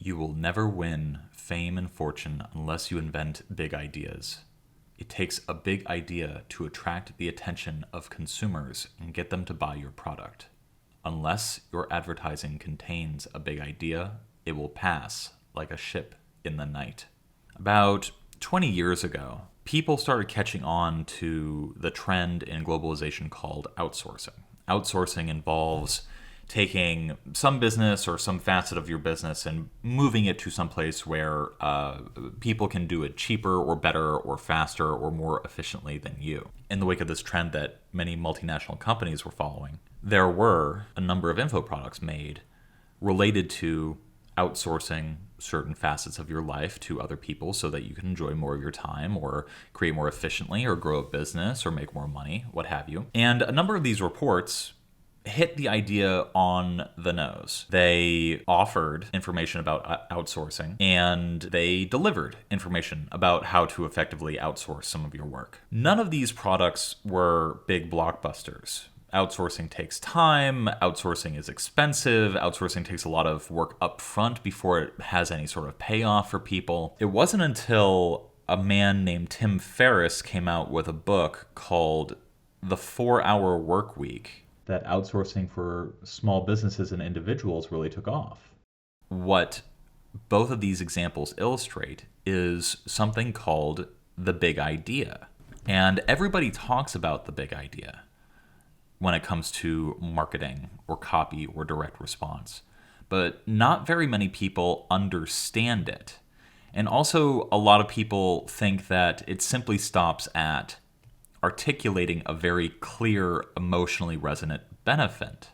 You will never win fame and fortune unless you invent big ideas. It takes a big idea to attract the attention of consumers and get them to buy your product. Unless your advertising contains a big idea, it will pass like a ship in the night. About 20 years ago, people started catching on to the trend in globalization called outsourcing. Outsourcing involves taking some business or some facet of your business and moving it to some place where people can do it cheaper or better or faster or more efficiently than you. In the wake of this trend that many multinational companies were following, there were a number of info products made related to outsourcing certain facets of your life to other people so that you can enjoy more of your time or create more efficiently or grow a business or make more money, what have you. And a number of these reports hit the idea on the nose. They offered information about outsourcing and they delivered information about how to effectively outsource some of your work. None of these products were big blockbusters. Outsourcing takes time, outsourcing is expensive, outsourcing takes a lot of work up front before it has any sort of payoff for people. It wasn't until a man named Tim Ferriss came out with a book called The 4-Hour Work Week that outsourcing for small businesses and individuals really took off. What both of these examples illustrate is something called the big idea. And everybody talks about the big idea when it comes to marketing or copy or direct response. But not very many people understand it. And also, a lot of people think that it simply stops at articulating a very clear, emotionally resonant benefit.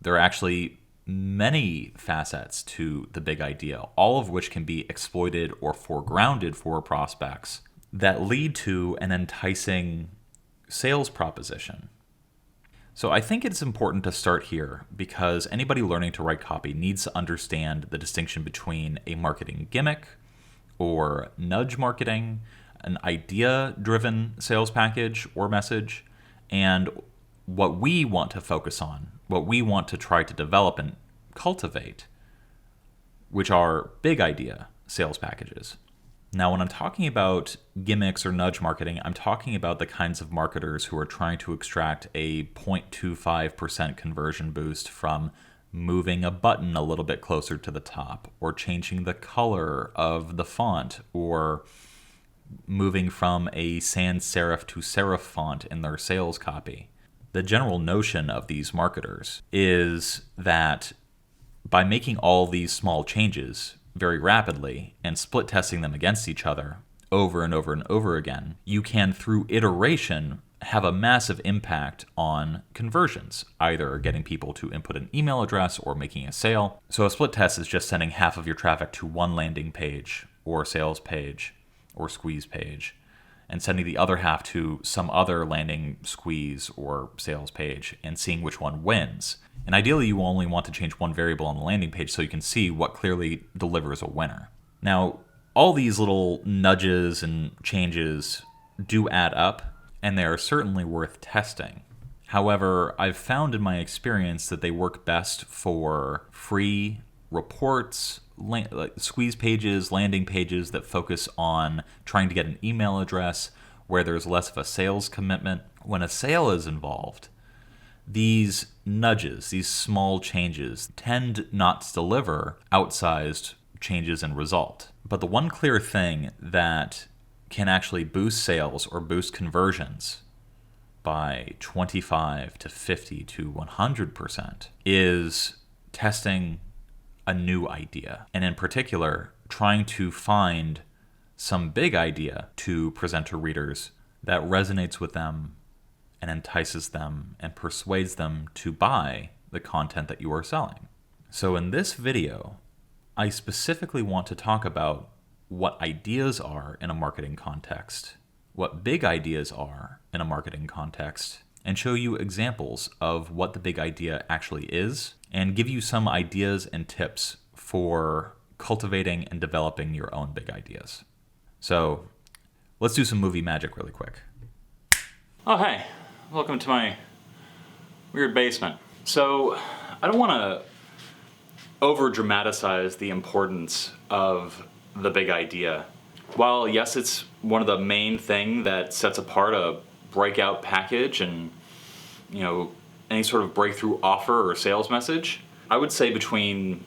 There are actually many facets to the big idea, all of which can be exploited or foregrounded for prospects that lead to an enticing sales proposition. So I think it's important to start here because anybody learning to write copy needs to understand the distinction between a marketing gimmick or nudge marketing, an idea-driven sales package or message, and what we want to focus on, what we want to try to develop and cultivate, which are big idea sales packages. Now, when I'm talking about gimmicks or nudge marketing, I'm talking about the kinds of marketers who are trying to extract a 0.25% conversion boost from moving a button a little bit closer to the top, or changing the color of the font, or moving from a sans serif to serif font in their sales copy. The general notion of these marketers is that by making all these small changes very rapidly and split testing them against each other over and over and over again, you can, through iteration, have a massive impact on conversions, either getting people to input an email address or making a sale. So a split test is just sending half of your traffic to one landing page or sales page or squeeze page, and sending the other half to some other landing squeeze or sales page and seeing which one wins. And ideally, you only want to change one variable on the landing page so you can see what clearly delivers a winner. Now, all these little nudges and changes do add up, and they are certainly worth testing. However, I've found in my experience that they work best for free reports, squeeze pages, landing pages that focus on trying to get an email address where there's less of a sales commitment. When a sale is involved, these nudges, these small changes, tend not to deliver outsized changes in result. But the one clear thing that can actually boost sales or boost conversions by 25 to 50 to 100% is testing a new idea, and in particular, trying to find some big idea to present to readers that resonates with them and entices them and persuades them to buy the content that you are selling. So in this video, I specifically want to talk about what ideas are in a marketing context, what big ideas are in a marketing context, and show you examples of what the big idea actually is, and give you some ideas and tips for cultivating and developing your own big ideas. So let's do some movie magic really quick. Oh, hey, welcome to my weird basement. So I don't want to over dramatize the importance of the big idea. While yes, it's one of the main thing that sets apart a breakout package and, you know, any sort of breakthrough offer or sales message, I would say between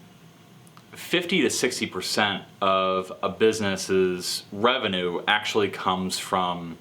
50 to 60% of a business's revenue actually comes from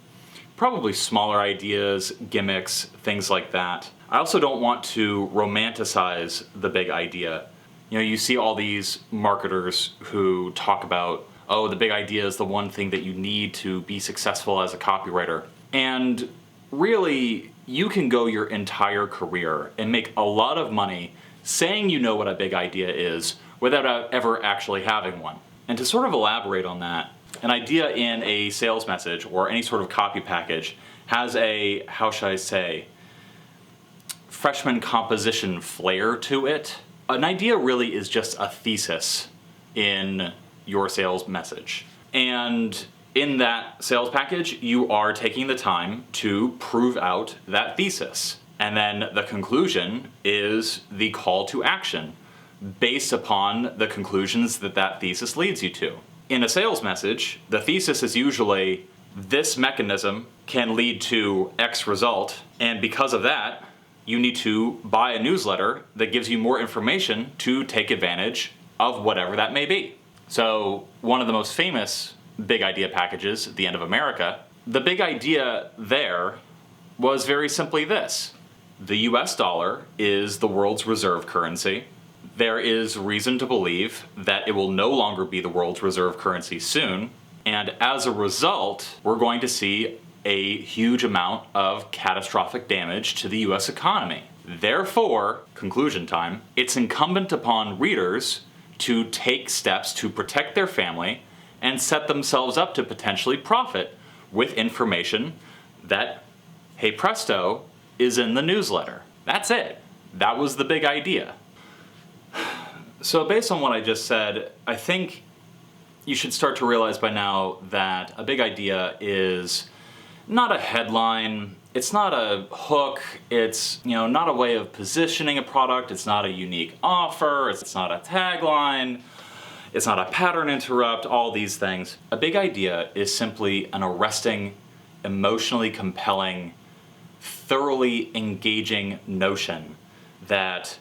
probably smaller ideas, gimmicks, things like that. I also don't want to romanticize the big idea. You know, you see all these marketers who talk about, oh, the big idea is the one thing that you need to be successful as a copywriter. And really, you can go your entire career and make a lot of money saying you know what a big idea is without ever actually having one. And to sort of elaborate on that, an idea in a sales message or any sort of copy package has a, how should I say, freshman composition flair to it. An idea really is just a thesis in your sales message. And in that sales package, you are taking the time to prove out that thesis. And then the conclusion is the call to action based upon the conclusions that that thesis leads you to. In a sales message, the thesis is usually this mechanism can lead to X result, and because of that, you need to buy a newsletter that gives you more information to take advantage of whatever that may be. So one of the most famous big idea packages at the end of America, the big idea there was very simply this. The US dollar is the world's reserve currency. There is reason to believe that it will no longer be the world's reserve currency soon, and as a result, we're going to see a huge amount of catastrophic damage to the US economy. Therefore, conclusion time, it's incumbent upon readers to take steps to protect their family and set themselves up to potentially profit with information that, hey presto, is in the newsletter. That's it. That was the big idea. So based on what I just said, I think you should start to realize by now that a big idea is not a headline, it's not a hook, it's, you know, not a way of positioning a product, it's not a unique offer, it's not a tagline, it's not a pattern interrupt, all these things. A big idea is simply an arresting, emotionally compelling, thoroughly engaging notion that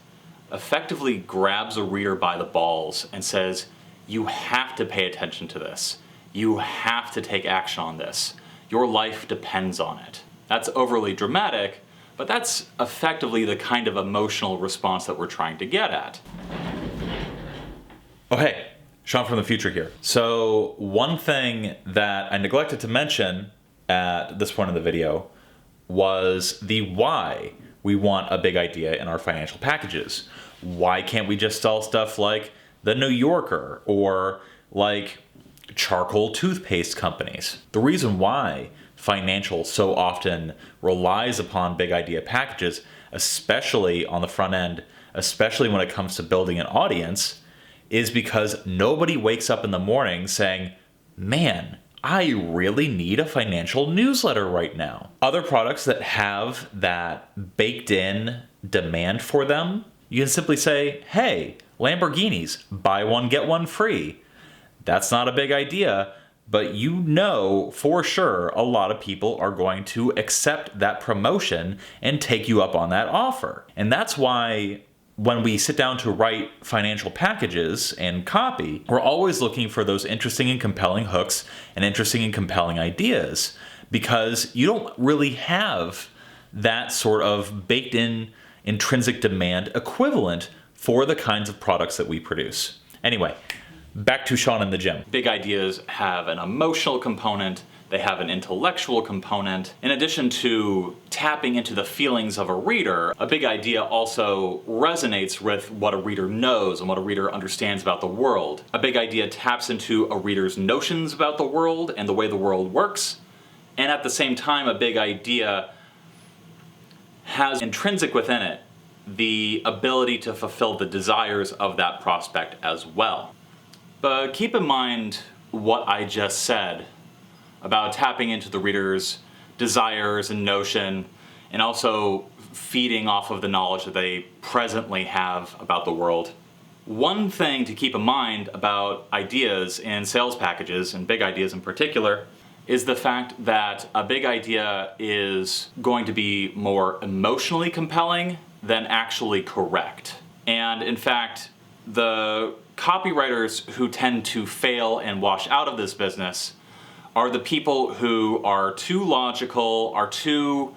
effectively grabs a reader by the balls and says, you have to pay attention to this. You have to take action on this. Your life depends on it. That's overly dramatic, but that's effectively the kind of emotional response that we're trying to get at. Oh hey, Sean from the future here. So one thing that I neglected to mention at this point in the video was the why we want a big idea in our financial packages. Why can't we just sell stuff like the New Yorker or like charcoal toothpaste companies? The reason why financial so often relies upon big idea packages, especially on the front end, especially when it comes to building an audience, is because nobody wakes up in the morning saying, man, I really need a financial newsletter right now. Other products that have that baked in demand for them, you can simply say, hey, Lamborghinis, buy one, get one free. That's not a big idea, but you know for sure a lot of people are going to accept that promotion and take you up on that offer. And that's why when we sit down to write financial packages and copy, we're always looking for those interesting and compelling hooks and interesting and compelling ideas, because you don't really have that sort of baked in intrinsic demand equivalent for the kinds of products that we produce. Anyway, back to Sean in the gym. Big ideas have an emotional component. They have an intellectual component. In addition to tapping into the feelings of a reader, a big idea also resonates with what a reader knows and what a reader understands about the world. A big idea taps into a reader's notions about the world and the way the world works. And at the same time, a big idea has intrinsic within it the ability to fulfill the desires of that prospect as well. But keep in mind what I just said about tapping into the reader's desires and notion, and also feeding off of the knowledge that they presently have about the world. One thing to keep in mind about ideas in sales packages, and big ideas in particular, is the fact that a big idea is going to be more emotionally compelling than actually correct. And in fact, the copywriters who tend to fail and wash out of this business are the people who are too logical, are too,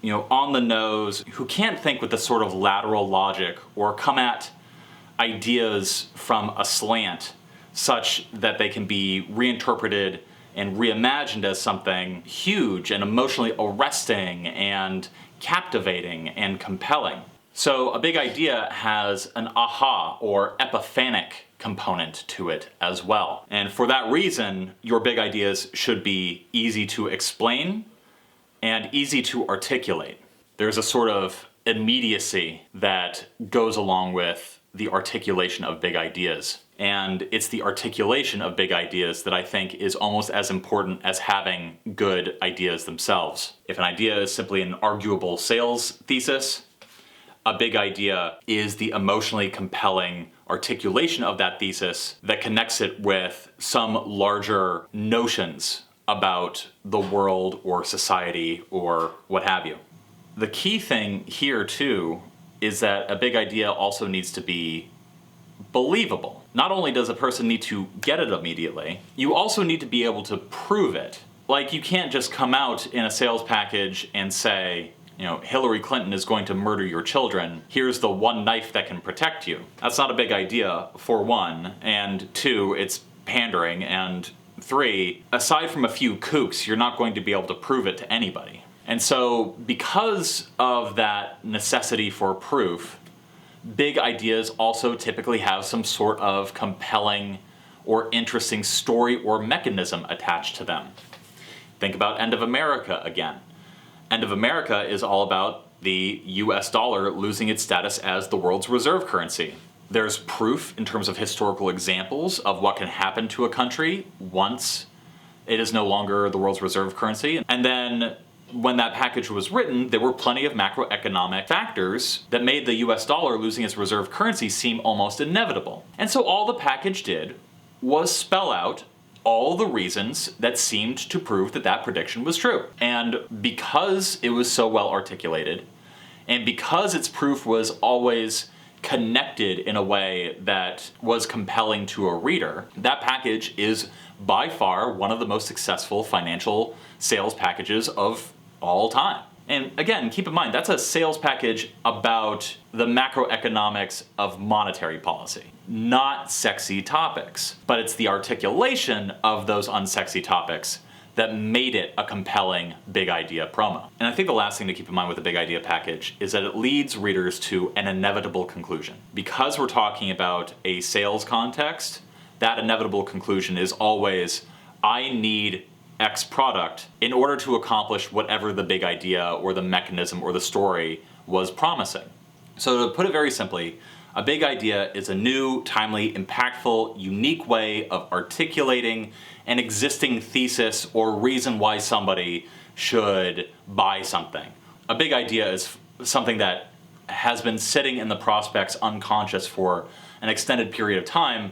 on the nose, who can't think with the sort of lateral logic or come at ideas from a slant such that they can be reinterpreted and reimagined as something huge and emotionally arresting and captivating and compelling. So a big idea has an aha or epiphanic component to it as well. And for that reason, your big ideas should be easy to explain and easy to articulate. There's a sort of immediacy that goes along with the articulation of big ideas. And it's the articulation of big ideas that I think is almost as important as having good ideas themselves. If an idea is simply an arguable sales thesis, a big idea is the emotionally compelling articulation of that thesis that connects it with some larger notions about the world or society or what have you. The key thing here too is that a big idea also needs to be believable. Not only does a person need to get it immediately, you also need to be able to prove it. Like, you can't just come out in a sales package and say, Hillary Clinton is going to murder your children. Here's the one knife that can protect you. That's not a big idea, for one. And two, it's pandering. And three, aside from a few kooks, you're not going to be able to prove it to anybody. And so because of that necessity for proof, big ideas also typically have some sort of compelling or interesting story or mechanism attached to them. Think about End of America again. End of America is all about the US dollar losing its status as the world's reserve currency. There's proof in terms of historical examples of what can happen to a country once it is no longer the world's reserve currency. And then when that package was written, there were plenty of macroeconomic factors that made the US dollar losing its reserve currency seem almost inevitable. And so all the package did was spell out all the reasons that seemed to prove that that prediction was true. And because it was so well articulated, and because its proof was always connected in a way that was compelling to a reader, that package is by far one of the most successful financial sales packages of all time. And again, keep in mind, that's a sales package about the macroeconomics of monetary policy, not sexy topics. But it's the articulation of those unsexy topics that made it a compelling big idea promo. And I think the last thing to keep in mind with a big idea package is that it leads readers to an inevitable conclusion. Because we're talking about a sales context, that inevitable conclusion is always, I need X product in order to accomplish whatever the big idea or the mechanism or the story was promising. So to put it very simply, a big idea is a new, timely, impactful, unique way of articulating an existing thesis or reason why somebody should buy something. A big idea is something that has been sitting in the prospect's unconscious for an extended period of time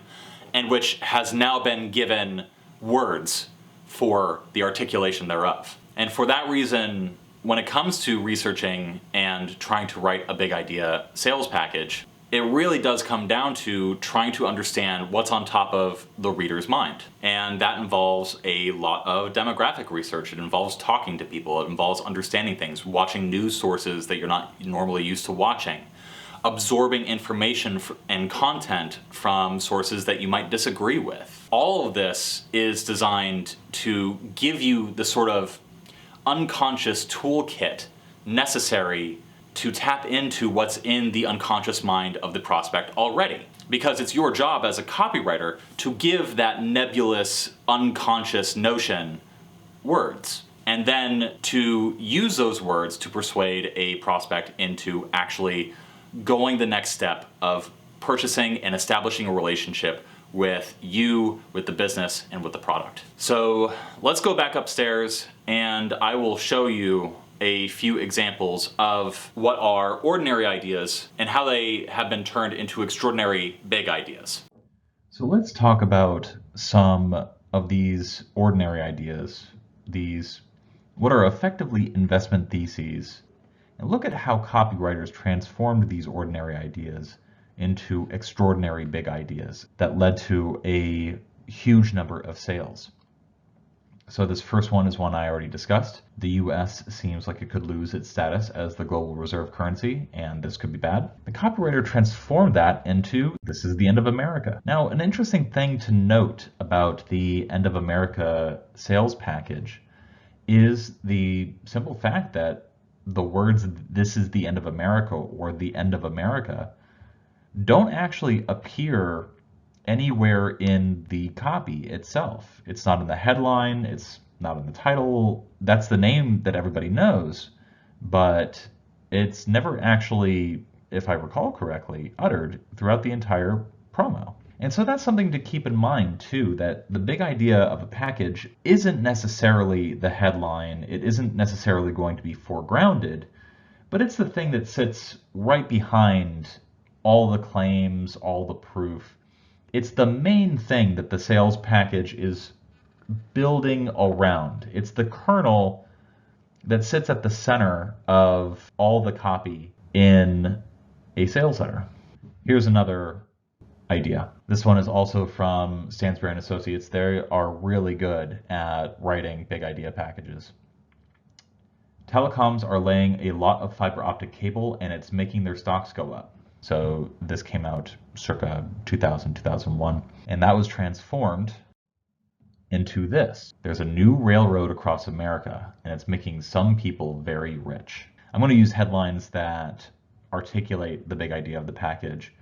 and which has now been given words for the articulation thereof. And for that reason, when it comes to researching and trying to write a big idea sales package, it really does come down to trying to understand what's on top of the reader's mind. And that involves a lot of demographic research. It involves talking to people. It involves understanding things, watching news sources that you're not normally used to watching, absorbing information and content from sources that you might disagree with. All of this is designed to give you the sort of unconscious toolkit necessary to tap into what's in the unconscious mind of the prospect already. Because it's your job as a copywriter to give that nebulous, unconscious notion words, and then to use those words to persuade a prospect into actually going the next step of purchasing and establishing a relationship with you, with the business, and with the product. So let's go back upstairs and I will show you a few examples of what are ordinary ideas and how they have been turned into extraordinary big ideas. So let's talk about some of these ordinary ideas, these what are effectively investment theses, and look at how copywriters transformed these ordinary ideas into extraordinary big ideas that led to a huge number of sales. So this first one is one I already discussed. The US seems like it could lose its status as the global reserve currency, and this could be bad. The copywriter transformed that into, this is the end of America. Now, an interesting thing to note about the end of America sales package is the simple fact that the words, this is the end of America or the end of America, don't actually appear anywhere in the copy itself. It's not in the headline, it's not in the title. That's the name that everybody knows, but it's never actually, if I recall correctly, uttered throughout the entire promo. And so that's something to keep in mind too, that the big idea of a package isn't necessarily the headline, it isn't necessarily going to be foregrounded, but it's the thing that sits right behind all the claims, all the proof. It's the main thing that the sales package is building around. It's the kernel that sits at the center of all the copy in a sales letter. Here's another idea. This one is also from Stansberry and Associates. They are really good at writing big idea packages. Telecoms are laying a lot of fiber optic cable and it's making their stocks go up. So this came out circa 2000, 2001, and that was transformed into this. There's a new railroad across America, and it's making some people very rich. I'm going to use headlines that articulate the big idea of the package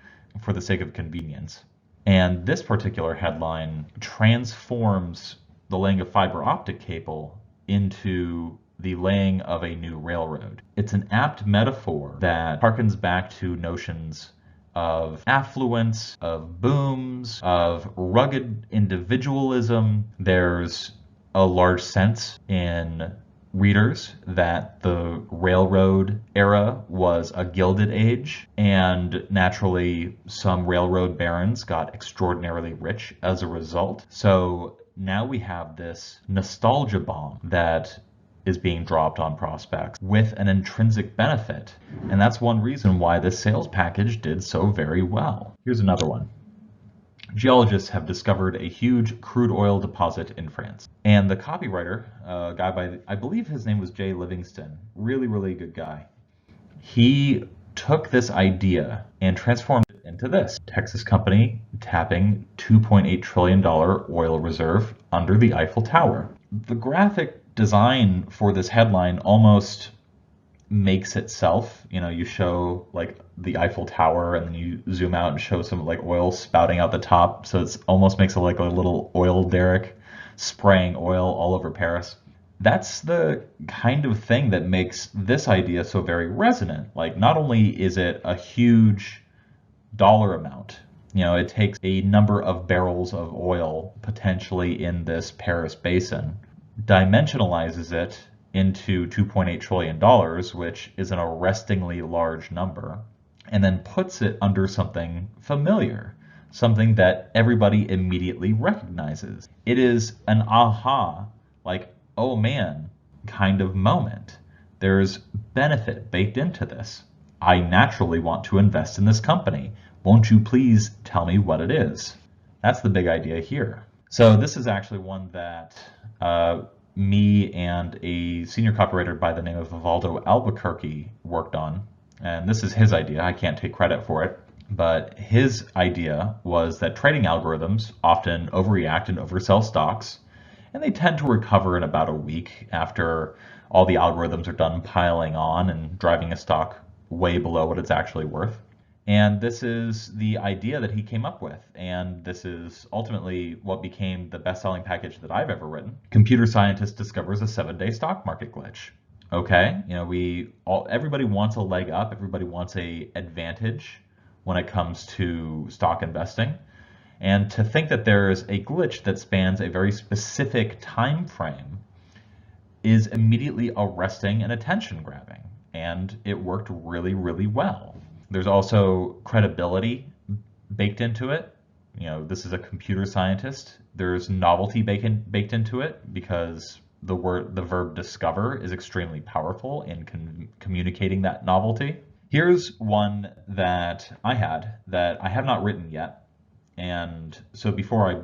for the sake of convenience. And this particular headline transforms the laying of fiber optic cable into the laying of a new railroad. It's an apt metaphor that harkens back to notions of affluence, of booms, of rugged individualism. There's a large sense in readers that the railroad era was a gilded age, and naturally some railroad barons got extraordinarily rich as a result. So now we have this nostalgia bomb that is being dropped on prospects with an intrinsic benefit. And that's one reason why this sales package did so very well. Here's another one. Geologists have discovered a huge crude oil deposit in France. And the copywriter, a guy by, I believe his name was Jay Livingston, really, really good guy. He took this idea and transformed it into this. Texas company tapping $2.8 trillion oil reserve under the Eiffel Tower. The graphic design for this headline almost makes itself. You know, you show like the Eiffel Tower and then you zoom out and show some like oil spouting out the top. So it almost makes it like a little oil derrick spraying oil all over Paris. That's the kind of thing that makes this idea so very resonant. Like, not only is it a huge dollar amount, you know, it takes a number of barrels of oil potentially in this Paris basin, dimensionalizes it into $2.8 trillion, which is an arrestingly large number, and then puts it under something familiar, something that everybody immediately recognizes. It is an aha, like, oh man, kind of moment. There's benefit baked into this. I naturally want to invest in this company. Won't you please tell me what it is? That's the big idea here. So this is actually one that me and a senior copywriter by the name of Vivaldo Albuquerque worked on. And this is his idea. I can't take credit for it. But his idea was that trading algorithms often overreact and oversell stocks, and they tend to recover in about a week after all the algorithms are done piling on and driving a stock way below what it's actually worth. And this is the idea that he came up with. And this is ultimately what became the best-selling package that I've ever written. Computer scientist discovers a 7-day stock market glitch. Okay, you know, everybody wants a leg up. Everybody wants a advantage when it comes to stock investing. And to think that there's a glitch that spans a very specific time frame is immediately arresting and attention grabbing. And it worked really, really well. There's also credibility baked into it. This is a computer scientist. There's novelty baked into it because the verb discover is extremely powerful in communicating that novelty. Here's one that I have not written yet. And so before I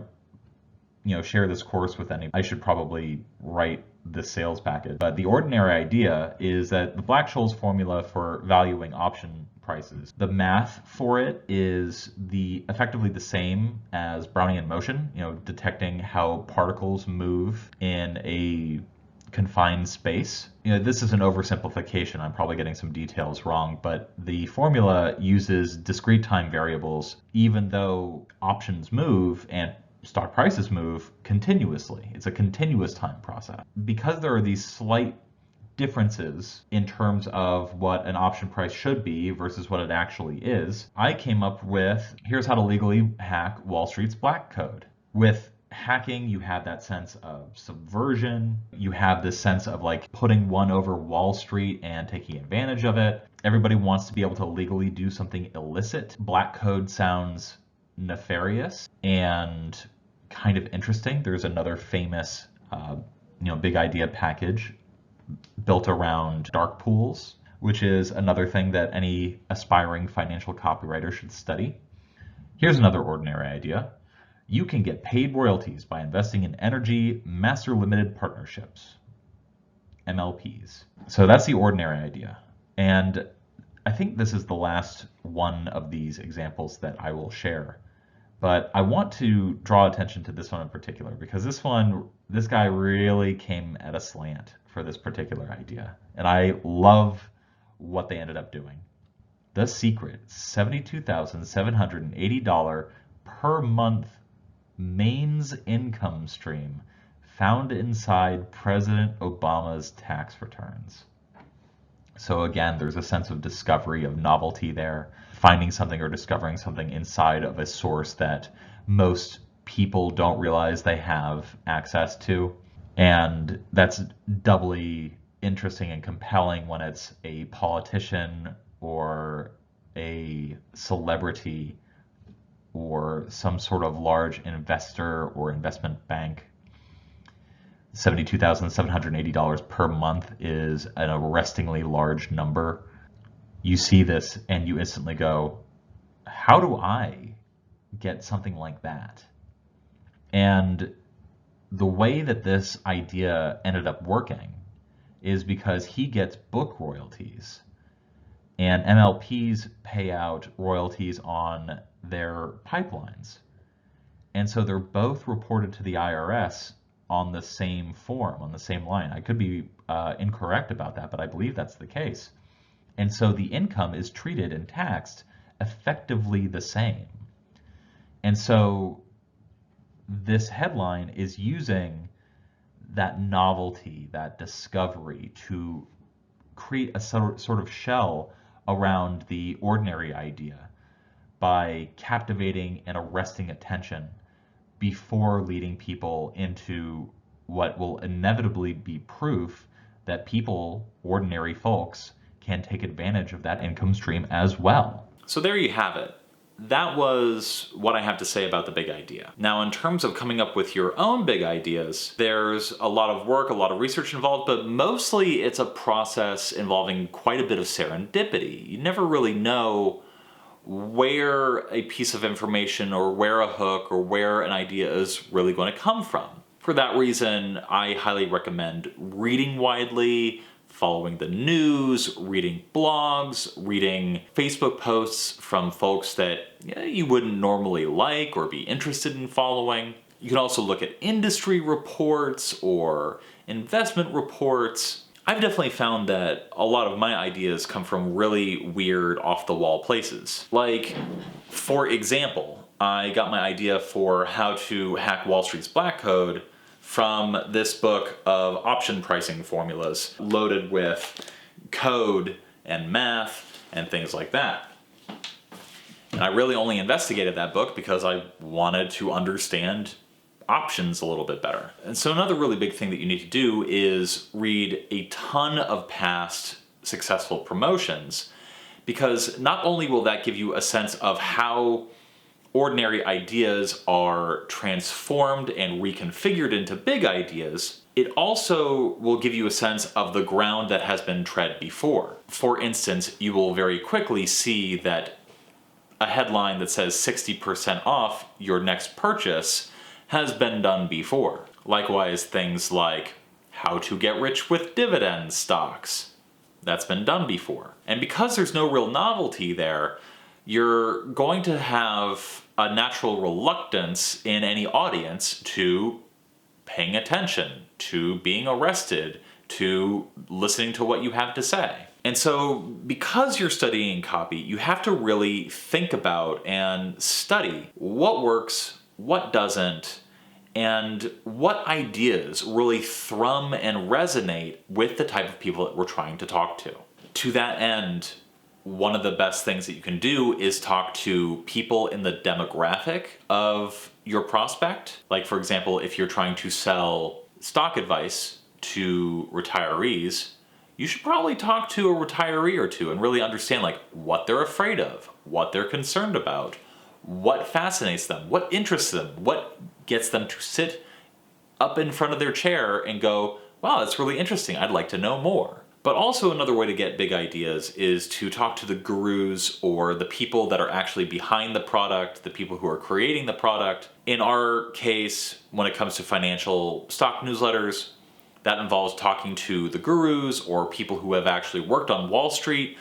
share this course with any, I should probably write the sales package. But the ordinary idea is that the Black-Scholes formula for valuing option prices, the math for it is effectively the same as Brownian motion, detecting how particles move in a confined space. This is an oversimplification. I'm probably getting some details wrong, but the formula uses discrete time variables, even though options move and stock prices move continuously. It's a continuous time process. Because there are these slight differences in terms of what an option price should be versus what it actually is, I came up with, here's how to legally hack Wall Street's black code. With hacking, you have that sense of subversion. You have this sense of like putting one over Wall Street and taking advantage of it. Everybody wants to be able to legally do something illicit. Black code sounds nefarious and kind of interesting. There's another famous, big idea package built around dark pools, which is another thing that any aspiring financial copywriter should study. Here's another ordinary idea. You can get paid royalties by investing in energy master limited partnerships, MLPs. So that's the ordinary idea. And I think this is the last one of these examples that I will share. But I want to draw attention to this one in particular because this guy really came at a slant for this particular idea. And I love what they ended up doing. The secret, $72,780 per month mains income stream found inside President Obama's tax returns. So again, there's a sense of discovery, of novelty there, finding something or discovering something inside of a source that most people don't realize they have access to. And that's doubly interesting and compelling when it's a politician or a celebrity or some sort of large investor or investment bank. $72,780 per month is an arrestingly large number. You see this and you instantly go, how do I get something like that? And the way that this idea ended up working is because he gets book royalties and MLPs pay out royalties on their pipelines. And so they're both reported to the IRS on the same form, on the same line. I could be incorrect about that, but I believe that's the case. And so the income is treated and taxed effectively the same. And so this headline is using that novelty, that discovery to create a sort of shell around the ordinary idea by captivating and arresting attention before leading people into what will inevitably be proof that people, ordinary folks, can take advantage of that income stream as well. So there you have it. That was what I have to say about the big idea. Now, in terms of coming up with your own big ideas, there's a lot of work, a lot of research involved, but mostly it's a process involving quite a bit of serendipity. You never really know where a piece of information or where a hook or where an idea is really going to come from. For that reason, I highly recommend reading widely, following the news, reading blogs, reading Facebook posts from folks that you wouldn't normally like or be interested in following. You can also look at industry reports or investment reports. I've definitely found that a lot of my ideas come from really weird, off-the-wall places. Like, for example, I got my idea for how to hack Wall Street's black code from this book of option pricing formulas loaded with code and math and things like that. And I really only investigated that book because I wanted to understand options a little bit better. And so another really big thing that you need to do is read a ton of past successful promotions, because not only will that give you a sense of how ordinary ideas are transformed and reconfigured into big ideas, it also will give you a sense of the ground that has been tread before. For instance, you will very quickly see that a headline that says 60% off your next purchase has been done before. Likewise, things like how to get rich with dividend stocks. That's been done before. And because there's no real novelty there, you're going to have a natural reluctance in any audience to paying attention, to being arrested, to listening to what you have to say. And so because you're studying copy, you have to really think about and study what works, what doesn't, and what ideas really thrum and resonate with the type of people that we're trying to talk to. To that end, one of the best things that you can do is talk to people in the demographic of your prospect. Like, for example, if you're trying to sell stock advice to retirees, you should probably talk to a retiree or two and really understand like what they're afraid of, what they're concerned about, what fascinates them, what interests them, what gets them to sit up in front of their chair and go, wow, that's really interesting, I'd like to know more. But also another way to get big ideas is to talk to the gurus or the people that are actually behind the product, the people who are creating the product. In our case, when it comes to financial stock newsletters, that involves talking to the gurus or people who have actually worked on Wall Street,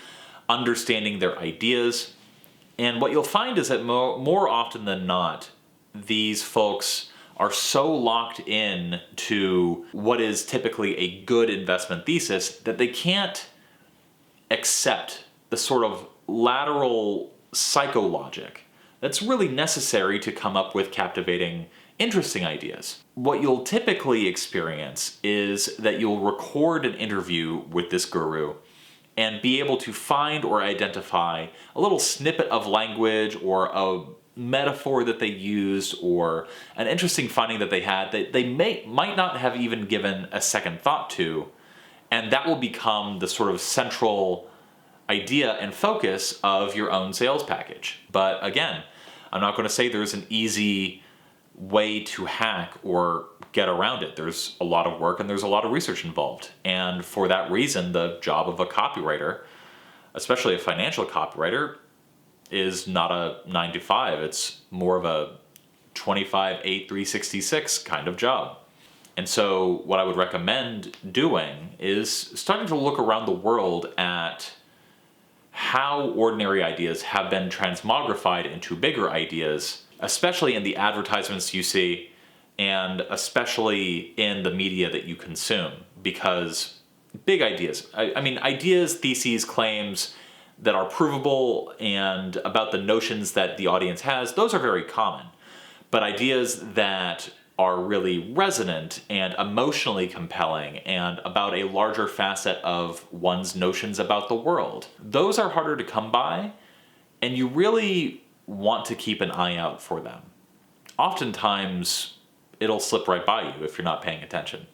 understanding their ideas. And what you'll find is that more often than not, these folks are so locked in to what is typically a good investment thesis that they can't accept the sort of lateral psychologic that's really necessary to come up with captivating, interesting ideas. What you'll typically experience is that you'll record an interview with this guru and be able to find or identify a little snippet of language or a metaphor that they used or an interesting finding that they had that they might not have even given a second thought to, and that will become the sort of central idea and focus of your own sales package. But again, I'm not going to say there's an easy way to hack or get around it. There's a lot of work and there's a lot of research involved. And for that reason, the job of a copywriter, especially a financial copywriter, is not a 9 to 5. It's more of a 25/8 366 kind of job. And so what I would recommend doing is starting to look around the world at how ordinary ideas have been transmogrified into bigger ideas, especially in the advertisements you see and especially in the media that you consume. Because big ideas, I mean, ideas, theses, claims that are provable and about the notions that the audience has, those are very common. But ideas that are really resonant and emotionally compelling and about a larger facet of one's notions about the world, those are harder to come by, and you really want to keep an eye out for them. Oftentimes, it'll slip right by you if you're not paying attention.